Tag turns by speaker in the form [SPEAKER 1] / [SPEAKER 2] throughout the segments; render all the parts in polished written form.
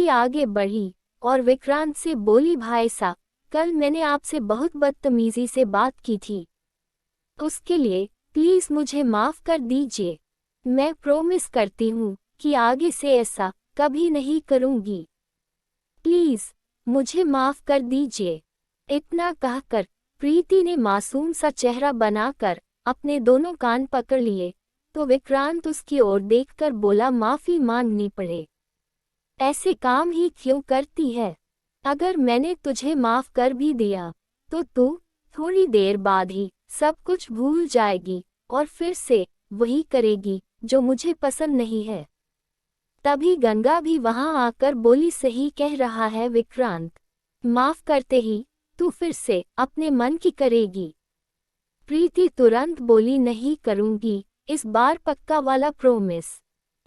[SPEAKER 1] प्रीति आगे बढ़ी और विक्रांत से बोली, भाई साहब, कल मैंने आपसे बहुत बदतमीजी से बात की थी, उसके लिए प्लीज मुझे माफ कर दीजिए। मैं प्रॉमिस करती हूँ कि आगे से ऐसा कभी नहीं करूँगी। प्लीज मुझे माफ कर दीजिए। इतना कहकर प्रीति ने मासूम सा चेहरा बनाकर अपने दोनों कान पकड़ लिए तो विक्रांत उसकी ओर देखकर बोला, माफी मांगनी पड़े ऐसे काम ही क्यों करती है? अगर मैंने तुझे माफ कर भी दिया तो तू थोड़ी देर बाद ही सब कुछ भूल जाएगी और फिर से वही करेगी जो मुझे पसंद नहीं है। तभी गंगा भी वहां आकर बोली, सही कह रहा है विक्रांत, माफ करते ही तू फिर से अपने मन की करेगी। प्रीति तुरंत बोली, नहीं करूंगी, इस बार पक्का वाला प्रॉमिस।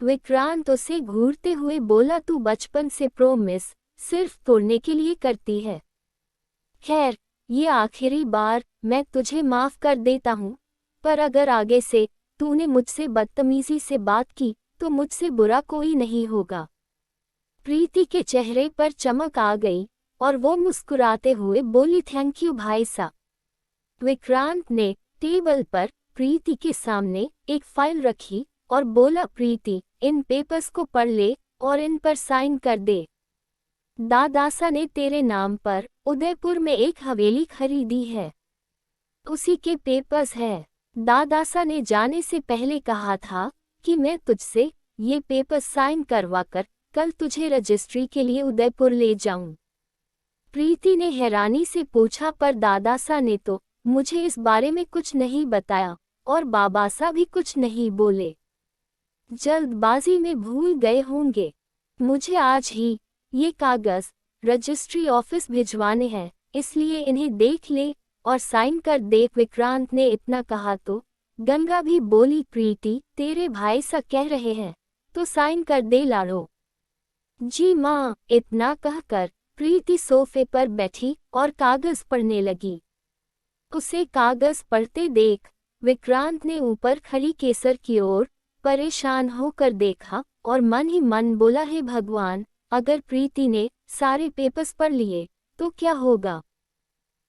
[SPEAKER 1] विक्रांत उसे घूरते हुए बोला, तू बचपन से प्रॉमिस सिर्फ तोड़ने के लिए करती है। खैर, ये आखिरी बार मैं तुझे माफ कर देता हूँ, पर अगर आगे से तूने मुझसे बदतमीजी से बात की तो मुझसे बुरा कोई नहीं होगा। प्रीति के चेहरे पर चमक आ गई और वो मुस्कुराते हुए बोली, थैंक यू भाई साहब। विक्रांत ने टेबल पर प्रीति के सामने एक फाइल रखी और बोला, प्रीति, इन पेपर्स को पढ़ ले और इन पर साइन कर दे। दादासा ने तेरे नाम पर उदयपुर में एक हवेली खरीदी है, उसी के पेपर्स है। दादासा ने जाने से पहले कहा था कि मैं तुझसे ये पेपर साइन करवाकर कल तुझे रजिस्ट्री के लिए उदयपुर ले जाऊं। प्रीति ने हैरानी से पूछा, पर दादासा ने तो मुझे इस बारे में कुछ नहीं बताया और बाबासा भी कुछ नहीं बोले, जल्दबाजी में भूल गए होंगे। मुझे आज ही ये कागज रजिस्ट्री ऑफिस भिजवाने हैं, इसलिए इन्हें देख ले और साइन कर दे। विक्रांत ने इतना कहा तो गंगा भी बोली, प्रीति, तेरे भाई सा कह रहे हैं तो साइन कर दे लाड़ो। जी माँ। इतना कहकर प्रीति सोफे पर बैठी और कागज पढ़ने लगी। उसे कागज पढ़ते देख विक्रांत ने ऊपर खड़ी केसर की ओर परेशान होकर देखा और मन ही मन बोला, हे भगवान, अगर प्रीति ने सारे पेपर्स पढ़ लिए तो क्या होगा?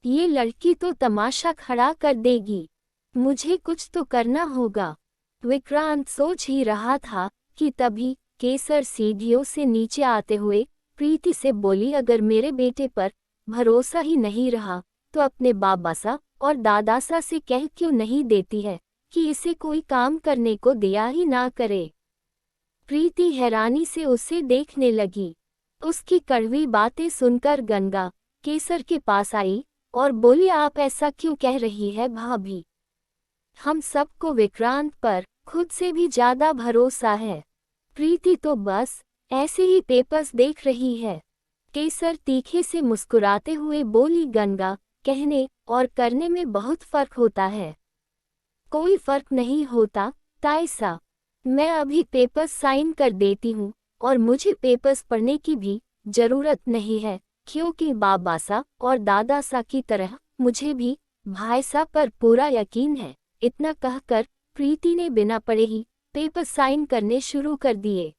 [SPEAKER 1] ये लड़की तो तमाशा खड़ा कर देगी, मुझे कुछ तो करना होगा। विक्रांत सोच ही रहा था कि तभी केसर सीढ़ियों से नीचे आते हुए प्रीति से बोली, अगर मेरे बेटे पर भरोसा ही नहीं रहा तो अपने बाबासा और दादासा से कह क्यों नहीं देती है कि इसे कोई काम करने को दिया ही ना करे। प्रीति हैरानी से उसे देखने लगी। उसकी कड़वी बातें सुनकर गंगा केसर के पास आई और बोली, आप ऐसा क्यों कह रही है भाभी? हम सबको विक्रांत पर खुद से भी ज्यादा भरोसा है। प्रीति तो बस ऐसे ही पेपर्स देख रही है। केसर तीखे से मुस्कुराते हुए बोली, गंगा, कहने और करने में बहुत फर्क होता है। कोई फर्क नहीं होता तायसा, मैं अभी पेपर्स साइन कर देती हूँ और मुझे पेपर्स पढ़ने की भी जरूरत नहीं है, क्योंकि बाबासा और दादासा की तरह मुझे भी भाईसा पर पूरा यकीन है। इतना कहकर प्रीति ने बिना पढ़े ही पेपर साइन करने शुरू कर दिए।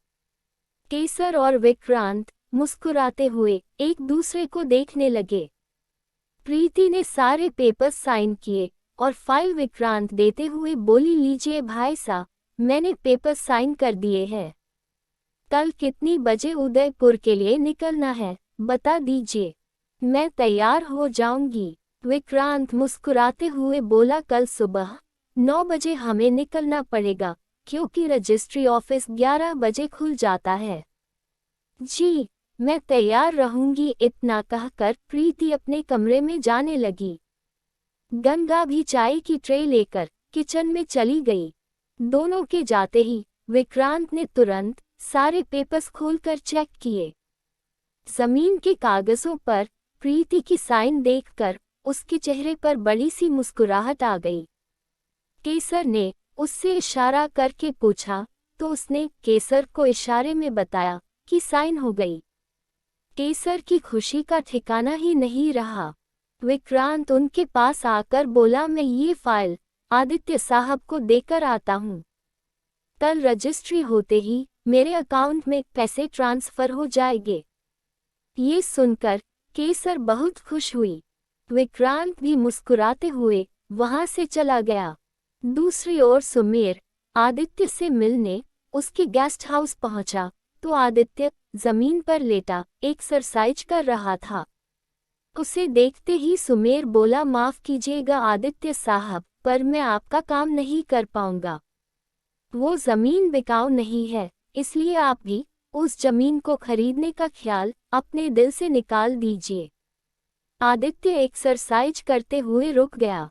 [SPEAKER 1] केसर और विक्रांत मुस्कुराते हुए एक दूसरे को देखने लगे। प्रीति ने सारे पेपर्स साइन किए और फाइल विक्रांत देते हुए बोली, लीजिए भाई साहब, मैंने पेपर्स साइन कर दिए हैं। कल कितनी बजे उदयपुर के लिए निकलना है बता दीजिए, मैं तैयार हो जाऊंगी। विक्रांत मुस्कुराते हुए बोला, कल सुबह 9 बजे हमें निकलना पड़ेगा, क्योंकि रजिस्ट्री ऑफिस 11 बजे खुल जाता है। जी, मैं तैयार रहूंगी। इतना कहकर प्रीति अपने कमरे में जाने लगी। गंगा भी चाय की ट्रे लेकर किचन में चली गई। दोनों के जाते ही विक्रांत ने तुरंत सारे पेपर्स खोलकर चेक किए। जमीन के कागजों पर प्रीति की साइन देखकर उसके चेहरे पर बड़ी सी मुस्कुराहट आ गई। केसर ने उससे इशारा करके पूछा तो उसने केसर को इशारे में बताया कि साइन हो गई। केसर की खुशी का ठिकाना ही नहीं रहा। विक्रांत उनके पास आकर बोला, मैं ये फाइल आदित्य साहब को देकर आता हूँ। कल रजिस्ट्री होते ही मेरे अकाउंट में पैसे ट्रांसफर हो जाएंगे। ये सुनकर केसर बहुत खुश हुई। विक्रांत भी मुस्कुराते हुए वहां से चला गया। दूसरी ओर सुमेर आदित्य से मिलने उसके गेस्ट हाउस पहुंचा तो आदित्य जमीन पर लेटा एक्सरसाइज कर रहा था। उसे देखते ही सुमेर बोला, माफ कीजिएगा आदित्य साहब, पर मैं आपका काम नहीं कर पाऊंगा। वो जमीन बिकाऊ नहीं है, इसलिए आप भी उस जमीन को खरीदने का ख्याल अपने दिल से निकाल दीजिए। आदित्य एक्सरसाइज करते हुए रुक गया।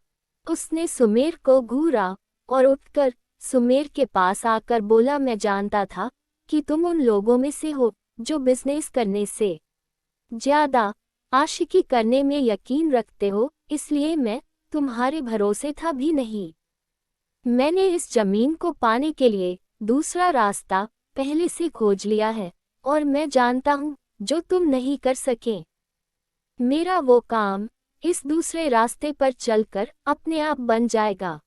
[SPEAKER 1] उसने सुमेर को घूरा और उठकर सुमेर के पास आकर बोला, मैं जानता था कि तुम उन लोगों में से हो जो बिजनेस करने से ज्यादा आशिकी करने में यकीन रखते हो, इसलिए मैं तुम्हारे भरोसे था भी नहीं। मैंने इस जमीन को पाने के लिए दूसरा रास्ता पहले से खोज लिया है और मैं जानता हूं जो तुम नहीं कर सके। मेरा वो काम इस दूसरे रास्ते पर चलकर अपने आप बन जाएगा।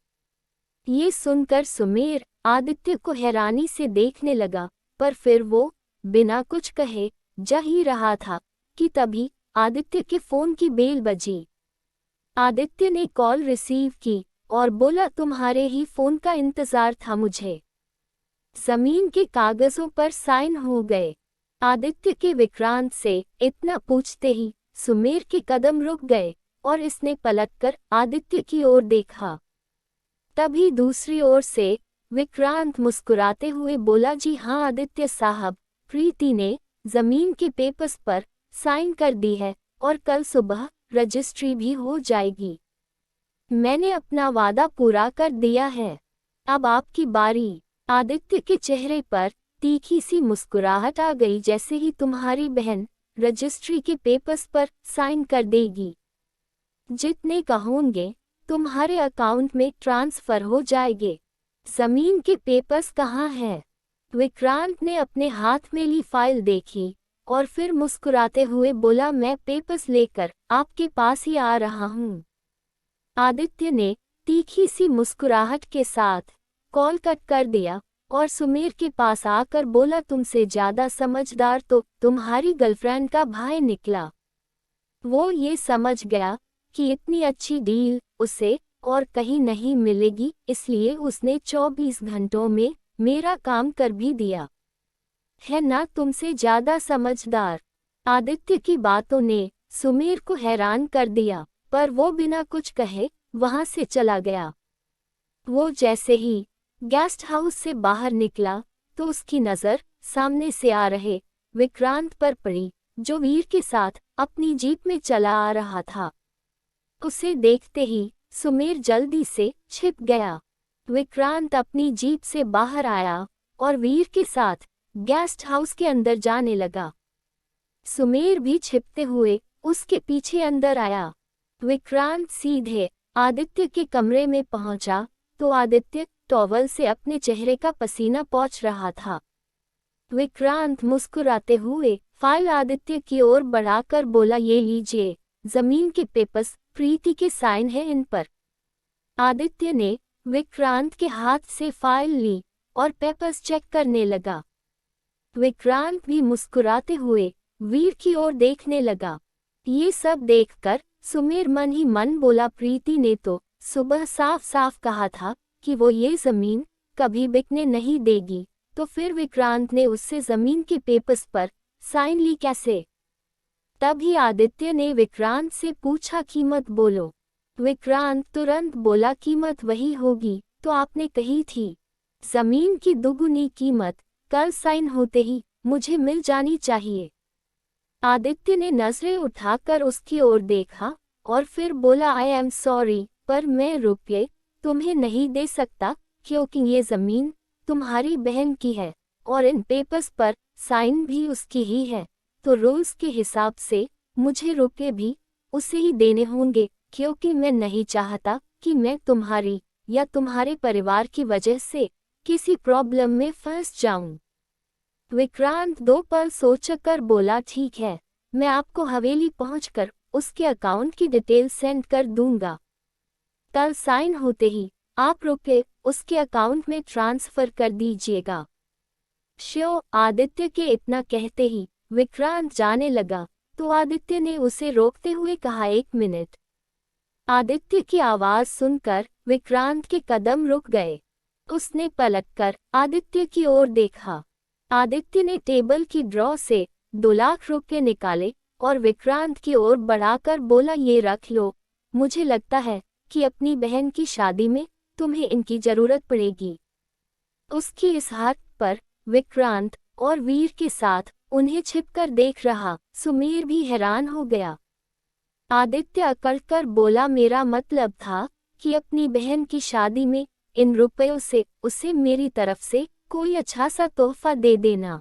[SPEAKER 1] ये सुनकर सुमेर आदित्य को हैरानी से देखने लगा, पर फिर वो बिना कुछ कहे जा ही रहा था कि तभी आदित्य के फोन की बेल बजी। आदित्य ने कॉल रिसीव की और बोला, तुम्हारे ही फोन का इंतजार था मुझे। जमीन के कागजों पर साइन हो गए। आदित्य के विक्रांत से इतना पूछते ही सुमेर के कदम रुक गए और इसने पलटकर आदित्य की ओर देखा। तभी दूसरी ओर से विक्रांत मुस्कुराते हुए बोला, जी हाँ आदित्य साहब, प्रीति ने जमीन के पेपर्स पर साइन कर दी है और कल सुबह रजिस्ट्री भी हो जाएगी। मैंने अपना वादा पूरा कर दिया है, अब आपकी बारी। आदित्य के चेहरे पर तीखी सी मुस्कुराहट आ गई। जैसे ही तुम्हारी बहन रजिस्ट्री के पेपर्स पर साइन कर देगी, जितने कहोगे तुम्हारे अकाउंट में ट्रांसफर हो जाएंगे। जमीन के पेपर्स कहाँ हैं? विक्रांत ने अपने हाथ में ली फाइल देखी और फिर मुस्कुराते हुए बोला, मैं पेपर्स लेकर आपके पास ही आ रहा हूँ। आदित्य ने तीखी सी मुस्कुराहट के साथ कॉल कट कर दिया और सुमेर के पास आकर बोला, तुमसे ज्यादा समझदार तो तुम्हारी गर्लफ्रेंड का भाई निकला। वो ये समझ गया कि इतनी अच्छी डील उसे और कहीं नहीं मिलेगी, इसलिए उसने 24 घंटों में मेरा काम कर भी दिया है ना, तुमसे ज्यादा समझदार। आदित्य की बातों ने सुमेर को हैरान कर दिया, पर वो बिना कुछ कहे वहां से चला गया। वो जैसे ही गेस्ट हाउस से बाहर निकला तो उसकी नजर सामने से आ रहे विक्रांत पर पड़ी, जो वीर के साथ अपनी जीप में चला आ रहा था। उसे देखते ही सुमेर जल्दी से छिप गया। विक्रांत अपनी जीप से बाहर आया और वीर के साथ गेस्ट हाउस के अंदर जाने लगा। सुमेर भी छिपते हुए उसके पीछे अंदर आया। विक्रांत सीधे आदित्य के कमरे में पहुंचा तो आदित्य टॉवल से अपने चेहरे का पसीना पोंछ रहा था। विक्रांत मुस्कुराते हुए फाइल आदित्य की ओर बढ़ाकर बोला, ये लीजिए, जमीन के पेपर्स, प्रीति के साइन है इन पर। आदित्य ने विक्रांत के हाथ से फाइल ली और पेपर्स चेक करने लगा। विक्रांत भी मुस्कुराते हुए वीर की ओर देखने लगा। ये सब देखकर सुमेर मन ही मन बोला, प्रीति ने तो सुबह साफ साफ कहा था कि वो ये जमीन कभी बिकने नहीं देगी, तो फिर विक्रांत ने उससे जमीन के पेपर्स पर साइन ली कैसे? तभी आदित्य ने विक्रांत से पूछा, कीमत बोलो। विक्रांत तुरंत बोला, कीमत वही होगी तो आपने कही थी। जमीन की दुगुनी कीमत कल साइन होते ही मुझे मिल जानी चाहिए। आदित्य ने नजरें उठाकर उसकी ओर देखा और फिर बोला, आई एम सॉरी, पर मैं रुपये तुम्हें नहीं दे सकता क्योंकि ये जमीन तुम्हारी बहन की है और इन पेपर्स पर साइन भी उसकी ही है, तो रूल्स के हिसाब से मुझे रुपये भी उसे ही देने होंगे, क्योंकि मैं नहीं चाहता कि मैं तुम्हारी या तुम्हारे परिवार की वजह से किसी प्रॉब्लम में फंस जाऊं। विक्रांत 2 पल सोचकर बोला, ठीक है, मैं आपको हवेली पहुंचकर उसके अकाउंट की डिटेल सेंड कर दूंगा। कल साइन होते ही आप रुपये उसके अकाउंट में ट्रांसफर कर दीजिएगा। श्योर। आदित्य के इतना कहते ही विक्रांत जाने लगा तो आदित्य ने उसे रोकते हुए कहा, 1 मिनट। आदित्य की आवाज सुनकर विक्रांत के कदम रुक गए। उसने पलटकर आदित्य की ओर देखा। आदित्य ने टेबल की ड्रॉ से 2 लाख रुपए निकाले और विक्रांत की ओर बढ़ाकर बोला, ये रख लो, मुझे लगता है कि अपनी बहन की शादी में तुम्हें इनकी जरूरत पड़ेगी। उसकी इस हाथ पर विक्रांत और वीर के साथ उन्हें छिपकर देख रहा सुमीर भी हैरान हो गया। आदित्य अकड़कर बोला, मेरा मतलब था कि अपनी बहन की शादी में इन रुपयों से उसे मेरी तरफ से कोई अच्छा सा तोहफा दे देना।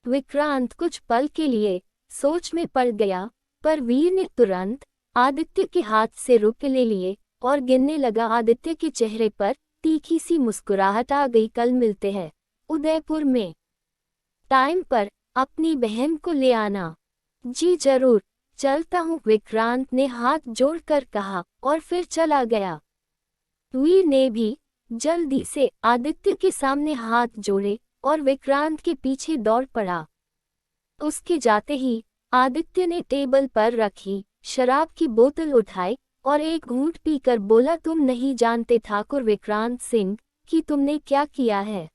[SPEAKER 1] विक्रांत कुछ पल के लिए सोच में पड़ गया, पर वीर ने तुरंत आदित्य के हाथ से रुपए ले लिए और गिनने लगा। आदित्य के चेहरे पर तीखी सी मुस्कुराहट आ गई। कल मिलते हैं उदयपुर में, टाइम पर अपनी बहन को ले आना। जी जरूर, चलता हूँ, विक्रांत ने हाथ जोड़कर कहा और फिर चला गया। वीर ने भी जल्दी से आदित्य के सामने हाथ जोड़े और विक्रांत के पीछे दौड़ पड़ा। उसके जाते ही आदित्य ने टेबल पर रखी शराब की बोतल उठाई और एक घूंट पीकर बोला, तुम नहीं जानते ठाकुर विक्रांत सिंह कि तुमने क्या किया है।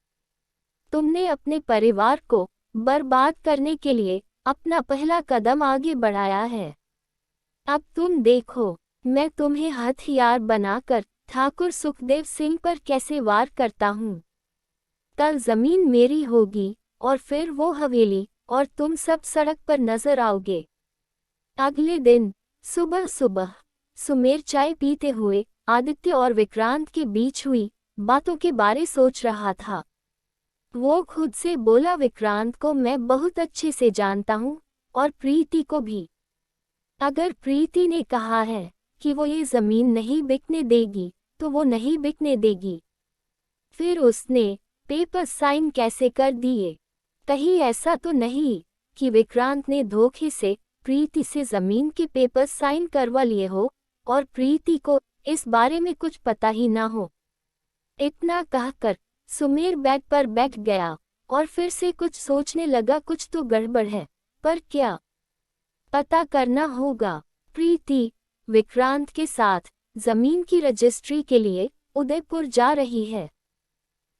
[SPEAKER 1] तुमने अपने परिवार को बर्बाद करने के लिए अपना पहला कदम आगे बढ़ाया है। अब तुम देखो, मैं तुम्हें हथियार बनाकर ठाकुर सुखदेव सिंह पर कैसे वार करता हूँ। कल जमीन मेरी होगी और फिर वो हवेली, और तुम सब सड़क पर नजर आओगे। अगले दिन सुबह सुबह सुमेर चाय पीते हुए आदित्य और विक्रांत के बीच हुई बातों के बारे सोच रहा था। वो खुद से बोला, विक्रांत को मैं बहुत अच्छे से जानता हूँ और प्रीति को भी। अगर प्रीति ने कहा है कि वो ये जमीन नहीं बिकने देगी तो वो नहीं बिकने देगी। फिर उसने पेपर साइन कैसे कर दिए? कहीं ऐसा तो नहीं कि विक्रांत ने धोखे से प्रीति से जमीन के पेपर साइन करवा लिए हो और प्रीति को इस बारे में कुछ पता ही ना हो। इतना कहकर सुमेर बेड पर बैठ गया और फिर से कुछ सोचने लगा। कुछ तो गड़बड़ है, पर क्या? पता करना होगा। प्रीति विक्रांत के साथ जमीन की रजिस्ट्री के लिए उदयपुर जा रही है।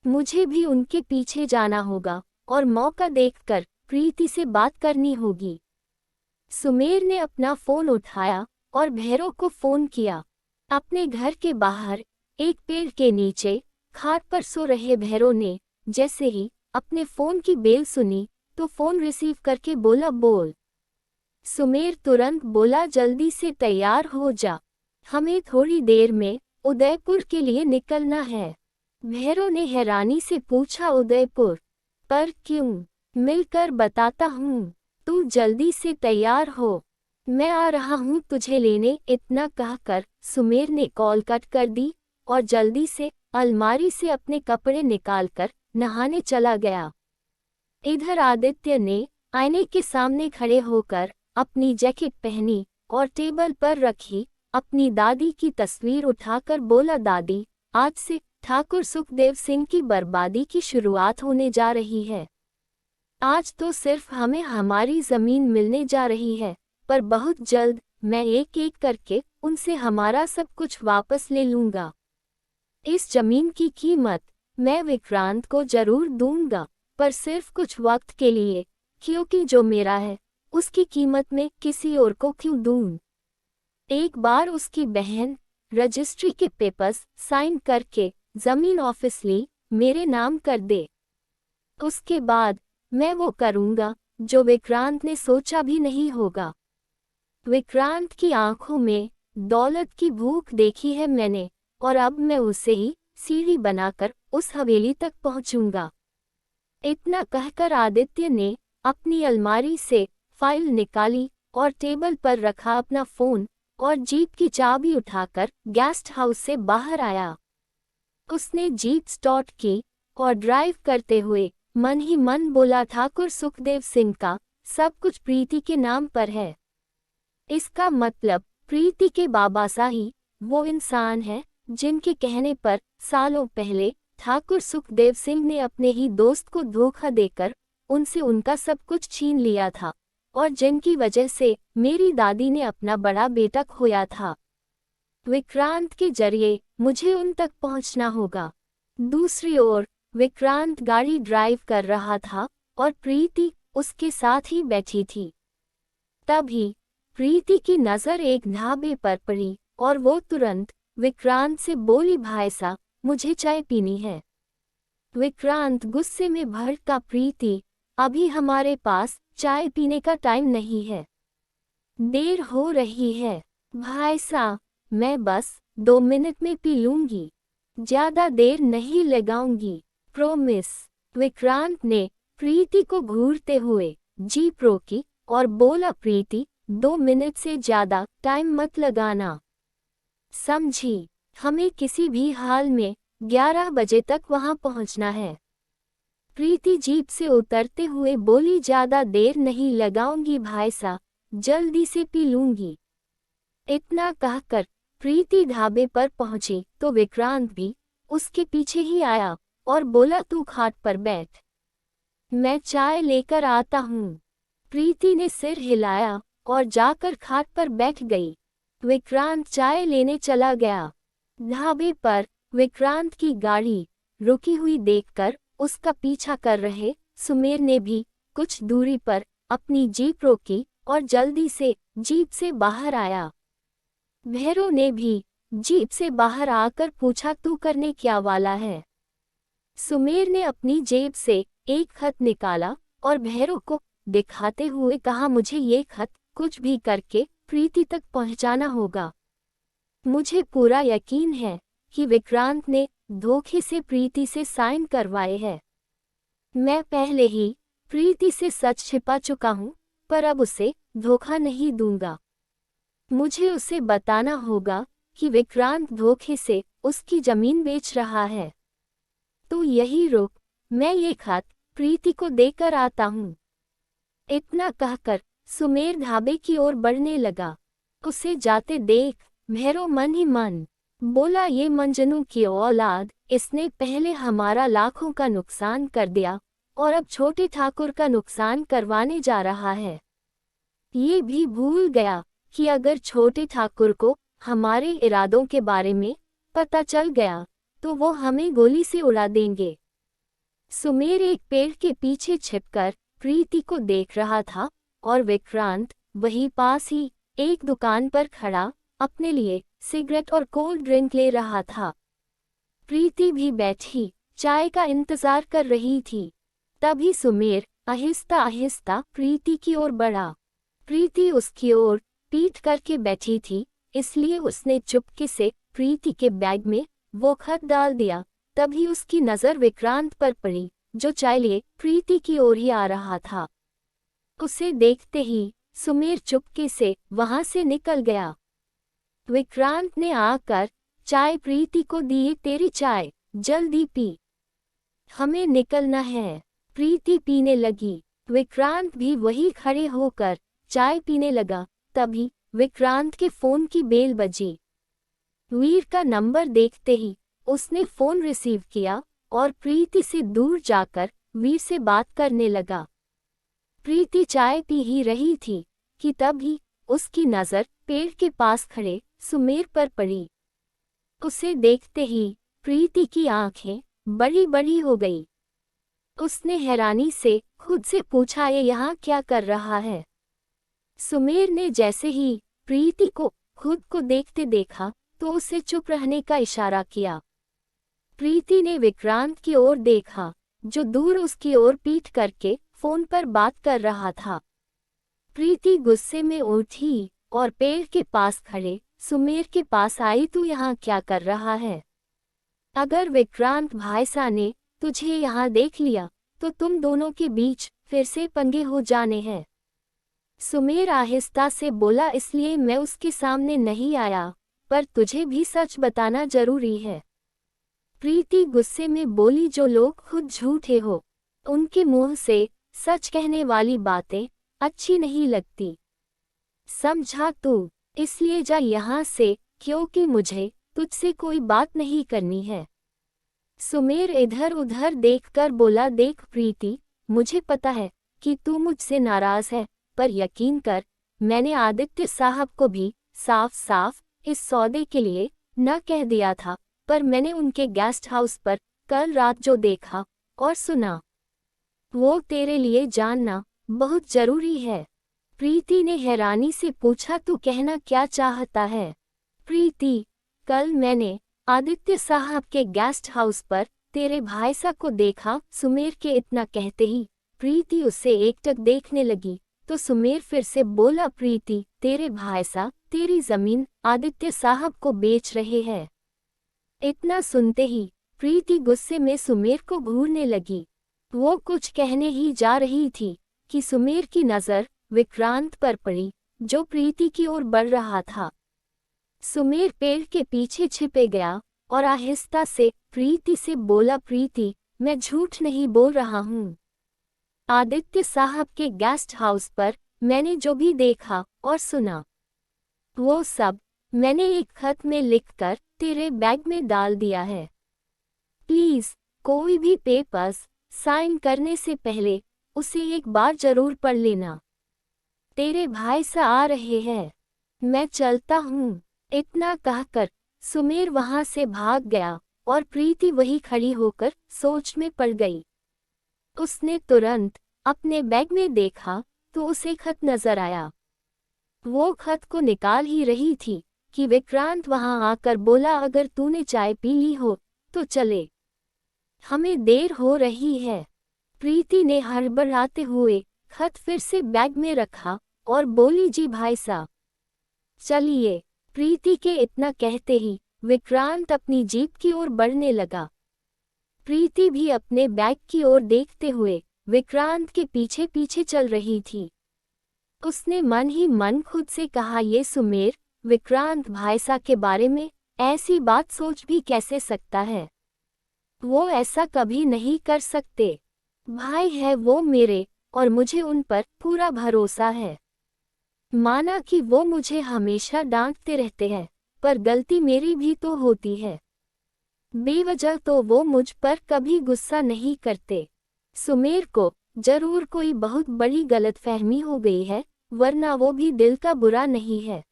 [SPEAKER 1] मुझे भी उनके पीछे जाना होगा और मौका देखकर प्रीति से बात करनी होगी। सुमेर ने अपना फोन उठाया और भैरव को फोन किया। अपने घर के बाहर एक पेड़ के नीचे खाट पर सो रहे भैरव ने जैसे ही अपने फोन की बेल सुनी तो फोन रिसीव करके बोला, बोल। सुमेर तुरंत बोला, जल्दी से तैयार हो जा, हमें थोड़ी देर में उदयपुर के लिए निकलना है। भैरव ने हैरानी से पूछा, उदयपुर? पर क्यों? मिलकर बताता हूँ, तू जल्दी से तैयार हो, मैं आ रहा हूँ तुझे लेने। इतना कहकर सुमेर ने कॉल कट कर दी और जल्दी से अलमारी से अपने कपड़े निकालकर नहाने चला गया। इधर आदित्य ने आईने के सामने खड़े होकर अपनी जैकेट पहनी और टेबल पर रखी अपनी दादी की तस्वीर उठाकर बोला, दादी, आज से ठाकुर सुखदेव सिंह की बर्बादी की शुरुआत होने जा रही है। आज तो सिर्फ हमें हमारी जमीन मिलने जा रही है, पर बहुत जल्द मैं एक एक करके उनसे हमारा सब कुछ वापस ले लूंगा। इस जमीन की कीमत मैं विक्रांत को जरूर दूंगा, पर सिर्फ कुछ वक्त के लिए, क्योंकि जो मेरा है उसकी कीमत में किसी और को क्यों दूं। एक बार उसकी बहन रजिस्ट्री के पेपर्स साइन करके जमीन ऑफिशियली मेरे नाम कर दे, उसके बाद मैं वो करूंगा जो विक्रांत ने सोचा भी नहीं होगा। विक्रांत की आंखों में दौलत की भूख देखी है मैंने, और अब मैं उसे ही सीढ़ी बनाकर उस हवेली तक पहुंचूंगा। इतना कहकर आदित्य ने अपनी अलमारी से फाइल निकाली और टेबल पर रखा अपना फोन और जीप की चाबी उठाकर गेस्ट हाउस से बाहर आया। उसने जीप स्टार्ट की और ड्राइव करते हुए मन ही मन बोला, ठाकुर सुखदेव सिंह का सब कुछ प्रीति के नाम पर है। इसका मतलब प्रीति के बाबा साही वो इंसान है जिनके कहने पर सालों पहले ठाकुर सुखदेव सिंह ने अपने ही दोस्त को धोखा देकर उनसे उनका सब कुछ छीन लिया था और जिनकी वजह से मेरी दादी ने अपना बड़ा बेटा खोया था। विक्रांत के जरिए मुझे उन तक पहुंचना होगा। दूसरी ओर विक्रांत गाड़ी ड्राइव कर रहा था और प्रीति उसके साथ ही बैठी थी। तभी प्रीति की नज़र एक ढाबे पर पड़ी और वो तुरंत विक्रांत से बोली, भाई साहब, मुझे चाय पीनी है। विक्रांत गुस्से में भड़का, प्रीति, अभी हमारे पास चाय पीने का टाइम नहीं है, देर हो रही है। भाई साहब, मैं बस 2 मिनट में पी लूंगी, ज्यादा देर नहीं लगाऊंगी, प्रॉमिस। विक्रांत ने प्रीति को घूरते हुए जीप रोकी और बोला, प्रीति, 2 मिनट से ज्यादा टाइम मत लगाना, समझी? हमें किसी भी हाल में 11 बजे तक वहां पहुंचना है। प्रीति जीप से उतरते हुए बोली, ज्यादा देर नहीं लगाऊंगी भाई साहब, जल्दी से पी लूंगी। इतना कहकर प्रीति ढाबे पर पहुंची तो विक्रांत भी उसके पीछे ही आया और बोला, तू खाट पर बैठ, मैं चाय लेकर आता हूँ। प्रीति ने सिर हिलाया और जाकर खाट पर बैठ गई। विक्रांत चाय लेने चला गया। ढाबे पर विक्रांत की गाड़ी रुकी हुई देखकर उसका पीछा कर रहे सुमेर ने भी कुछ दूरी पर अपनी जीप रोकी और जल्दी से जीप से बाहर आया। भैरव ने भी जीप से बाहर आकर पूछा, तू करने क्या वाला है? सुमेर ने अपनी जेब से एक खत निकाला और भैरव को दिखाते हुए कहा, मुझे ये खत कुछ भी करके प्रीति तक पहुंचाना होगा। मुझे पूरा यकीन है कि विक्रांत ने धोखे से प्रीति से साइन करवाए हैं। मैं पहले ही प्रीति से सच छिपा चुका हूं, पर अब उसे धोखा नहीं दूंगा। मुझे उसे बताना होगा कि विक्रांत धोखे से उसकी जमीन बेच रहा है। तो यही रुक, मैं ये खत प्रीति को देकर आता हूँ। इतना कहकर सुमेर ढाबे की ओर बढ़ने लगा। उसे जाते देख भैरव मन ही मन बोला, ये मंजनू की औलाद, इसने पहले हमारा लाखों का नुकसान कर दिया और अब छोटे ठाकुर का नुकसान करवाने जा रहा है। ये भी भूल गया कि अगर छोटे ठाकुर को हमारे इरादों के बारे में पता चल गया तो वो हमें गोली से उड़ा देंगे। सुमेर एक पेड़ के पीछे छिपकर प्रीति को देख रहा था और विक्रांत वहीं पास ही एक दुकान पर खड़ा अपने लिए सिगरेट और कोल्ड ड्रिंक ले रहा था। प्रीति भी बैठी चाय का इंतजार कर रही थी। तभी सुमेर आहिस्ता आहिस्ता प्रीति की ओर बढ़ा। प्रीति उसकी ओर पीठ करके बैठी थी, इसलिए उसने चुपके से प्रीति के बैग में वो खत डाल दिया। तभी उसकी नज़र विक्रांत पर पड़ी, जो चाय लिए प्रीति की ओर ही आ रहा था। उसे देखते ही सुमेर चुपके से वहां से निकल गया। विक्रांत ने आकर चाय प्रीति को दी, तेरी चाय, जल्दी पी, हमें निकलना है। प्रीति पीने लगी। विक्रांत भी वही खड़े होकर चाय पीने लगा। तभी विक्रांत के फोन की बेल बजी। वीर का नंबर देखते ही उसने फोन रिसीव किया और प्रीति से दूर जाकर वीर से बात करने लगा। प्रीति चाय पी ही रही थी कि तभी उसकी नज़र पेड़ के पास खड़े सुमेर पर पड़ी। उसे देखते ही प्रीति की आंखें बड़ी बड़ी हो गई। उसने हैरानी से खुद से पूछा, ये यहाँ क्या कर रहा है? सुमेर ने जैसे ही प्रीति को खुद को देखते देखा तो उसे चुप रहने का इशारा किया। प्रीति ने विक्रांत की ओर देखा, जो दूर उसकी ओर पीठ करके फोन पर बात कर रहा था। प्रीति गुस्से में उठी और पेड़ के पास खड़े सुमेर के पास आई, तू यहाँ क्या कर रहा है? अगर विक्रांत भाईसा ने तुझे यहाँ देख लिया तो तुम दोनों के बीच फिर से पंगे हो जाने हैं। सुमेर आहिस्ता से बोला, इसलिए मैं उसके सामने नहीं आया, पर तुझे भी सच बताना जरूरी है। प्रीति गुस्से में बोली, जो लोग खुद झूठे हो उनके मुंह से सच कहने वाली बातें अच्छी नहीं लगती, समझा तू? इसलिए जा यहाँ से, क्योंकि मुझे तुझसे कोई बात नहीं करनी है। सुमेर इधर उधर देखकर बोला, देख प्रीति, मुझे पता है कि तू मुझसे नाराज है, पर यकीन कर, मैंने आदित्य साहब को भी साफ साफ इस सौदे के लिए न कह दिया था, पर मैंने उनके गेस्ट हाउस पर कल रात जो देखा और सुना, वो तेरे लिए जानना बहुत जरूरी है। प्रीति ने हैरानी से पूछा, तू कहना क्या चाहता है? प्रीति, कल मैंने आदित्य साहब के गेस्ट हाउस पर तेरे भाईसा को देखा। सुमेर के इतना कहते ही प्रीति उससे एकटक देखने लगी, तो सुमेर फिर से बोला, प्रीति, तेरे भाईसा तेरी जमीन आदित्य साहब को बेच रहे हैं। इतना सुनते ही प्रीति गुस्से में सुमेर को घूरने लगी। वो कुछ कहने ही जा रही थी कि सुमेर की नजर विक्रांत पर पड़ी, जो प्रीति की ओर बढ़ रहा था। सुमेर पेड़ के पीछे छिपे गया और आहिस्ता से प्रीति से बोला, प्रीति, मैं झूठ नहीं बोल रहा हूँ। आदित्य साहब के गेस्ट हाउस पर मैंने जो भी देखा और सुना, वो सब मैंने एक खत में लिखकर तेरे बैग में डाल दिया है। प्लीज कोई भी पेपर्स साइन करने से पहले उसे एक बार जरूर पढ़ लेना। तेरे भाई सा आ रहे हैं, मैं चलता हूँ। इतना कहकर सुमेर वहां से भाग गया और प्रीति वही खड़ी होकर सोच में पड़ गई। उसने तुरंत अपने बैग में देखा तो उसे खत नजर आया। वो खत को निकाल ही रही थी कि विक्रांत वहां आकर बोला, अगर तूने चाय पी ली हो तो चले, हमें देर हो रही है। प्रीति ने हड़बड़ाते हुए खत फिर से बैग में रखा और बोली, जी भाई साहब, चलिए। प्रीति के इतना कहते ही विक्रांत अपनी जीप की ओर बढ़ने लगा। प्रीति भी अपने बैग की ओर देखते हुए विक्रांत के पीछे पीछे चल रही थी। उसने मन ही मन खुद से कहा, ये सुमेर विक्रांत भाईसा के बारे में ऐसी बात सोच भी कैसे सकता है? वो ऐसा कभी नहीं कर सकते। भाई है वो मेरे, और मुझे उन पर पूरा भरोसा है। माना कि वो मुझे हमेशा डांटते रहते हैं, पर गलती मेरी भी तो होती है। बेवजह तो वो मुझ पर कभी गुस्सा नहीं करते। सुमेर को जरूर कोई बहुत बड़ी गलतफहमी हो गई है, वरना वो भी दिल का बुरा नहीं है।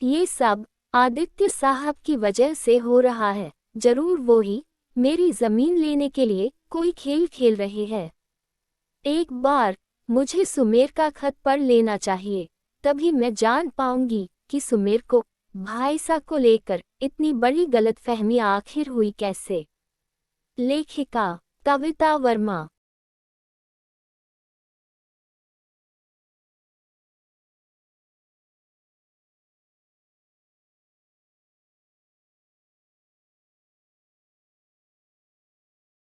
[SPEAKER 1] ये सब आदित्य साहब की वजह से हो रहा है। जरूर वो ही मेरी जमीन लेने के लिए कोई खेल खेल रहे हैं। एक बार मुझे सुमेर का खत पढ़ लेना चाहिए, तभी मैं जान पाऊंगी कि सुमेर को भाईसा को लेकर इतनी बड़ी गलतफहमी आखिर हुई कैसे। लेखिका कविता वर्मा।